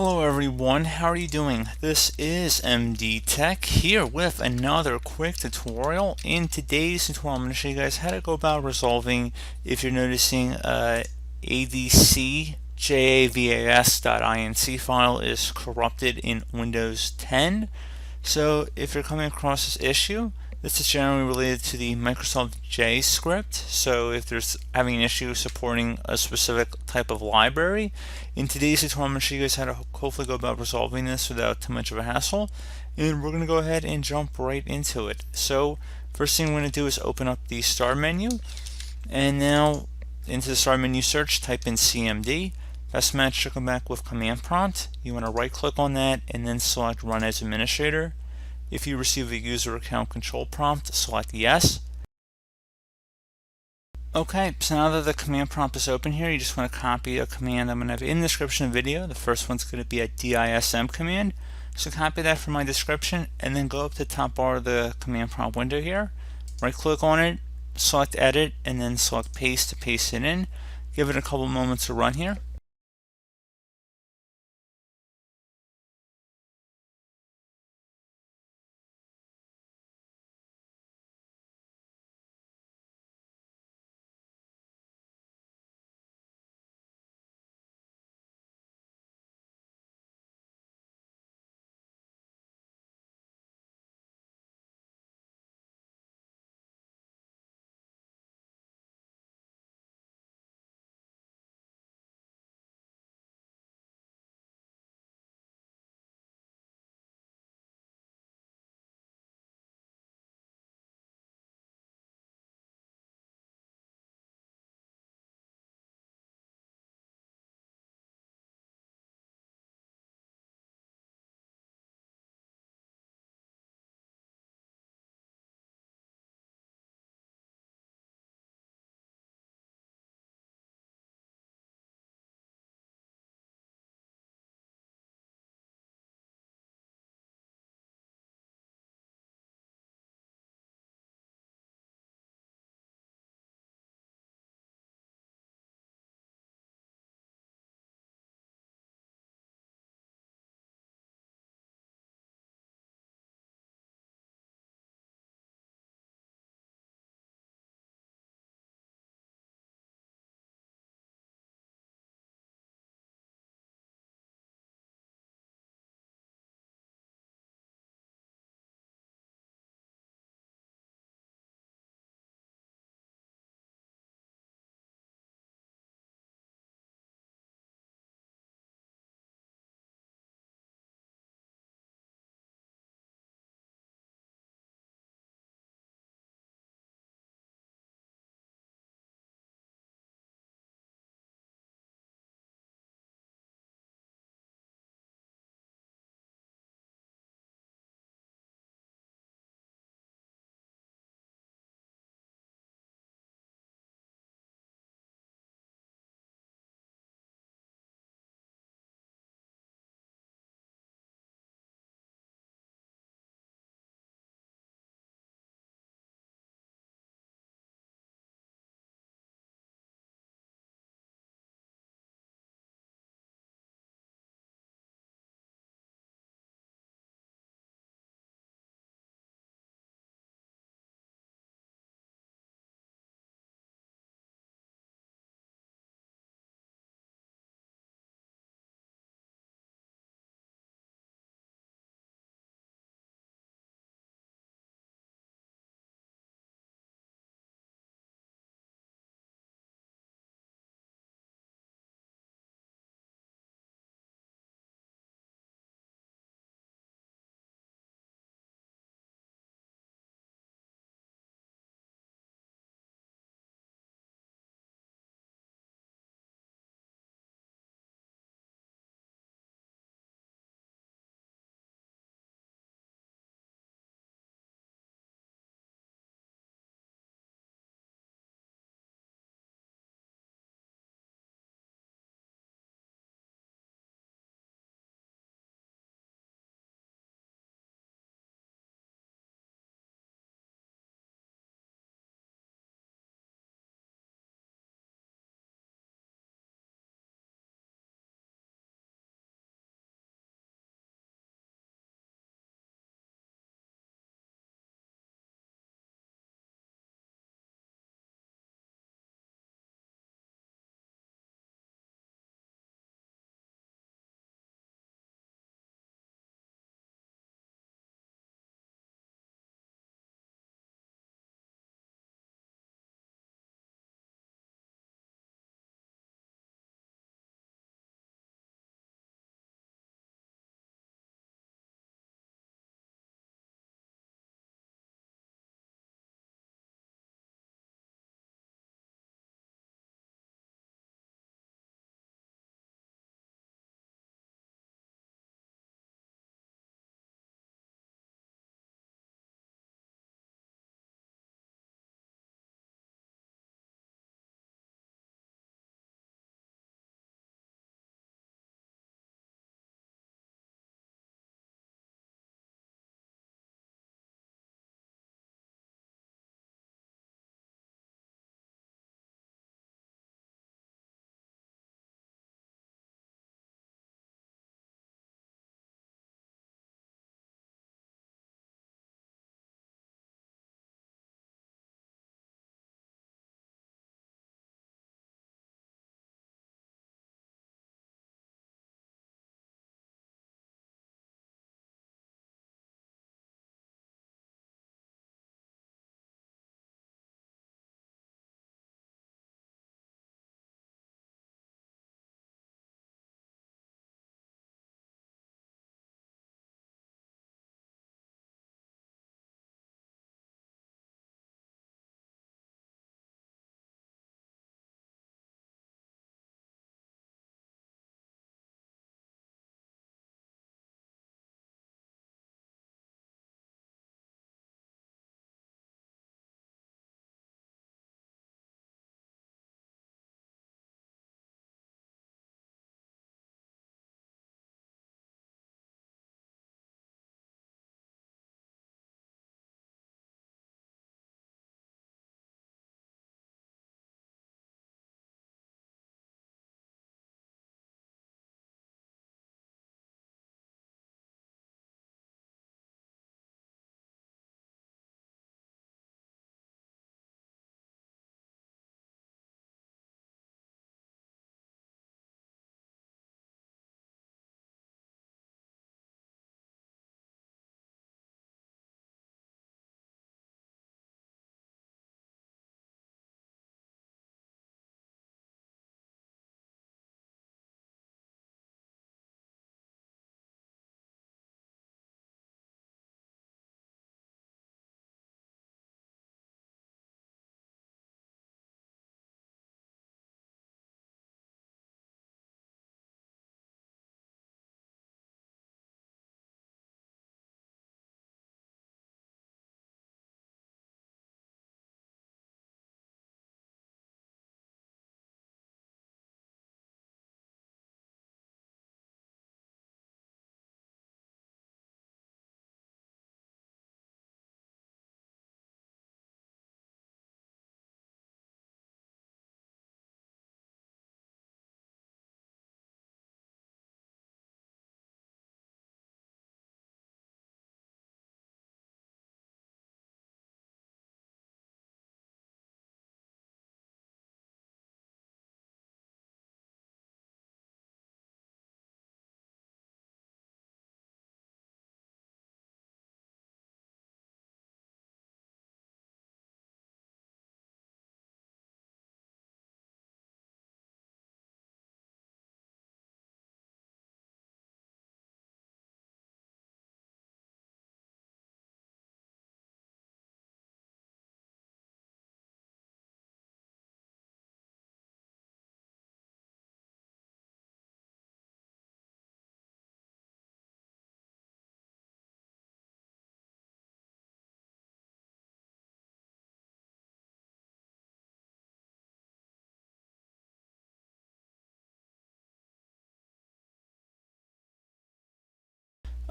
Hello everyone, how are you doing? This is MD Tech here with another quick tutorial. In today's tutorial, I'm going to show you guys how to go about resolving if you're noticing Adcjavas.Inc file is corrupted in Windows 10. So if you're coming across this issue, this is generally related to the Microsoft J script. So if there's having an issue supporting a specific type of library, in today's tutorial I'm going to show you guys how to hopefully go about resolving this without too much of a hassle. And we're going to go ahead and jump right into it. So first thing we're going to do is open up the start menu, and now into the start menu search, type in CMD. Best match should come back with command prompt. You want to right click on that and then select run as administrator. If you receive a user account control prompt, select yes. Okay, so now that the command prompt is open here, you just want to copy a command I'm going to have in the description of the video. The first one's going to be a dism command. So copy that from my description and then go up to the top bar of the command prompt window here. Right click on it, select edit, and then select paste to paste it in. Give it a couple moments to run here.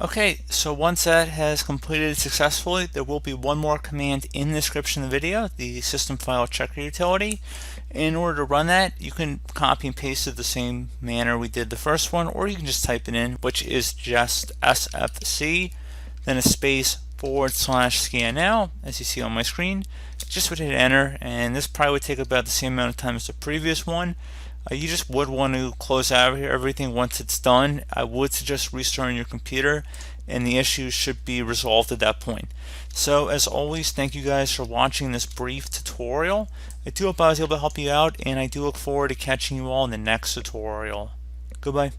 Okay, so once that has completed successfully, there will be one more command in the description of the video, the system file checker utility. In order to run that, you can copy and paste it the same manner we did the first one, or you can just type it in, which is just sfc, then a space /scannow, as you see on my screen. Just would hit enter, and this probably would take about the same amount of time as the previous one. You just would want to close out everything once it's done. I would suggest restarting your computer, and the issue should be resolved at that point. So as always, thank you guys for watching this brief tutorial. I do hope I was able to help you out, and I do look forward to catching you all in the next tutorial. Goodbye.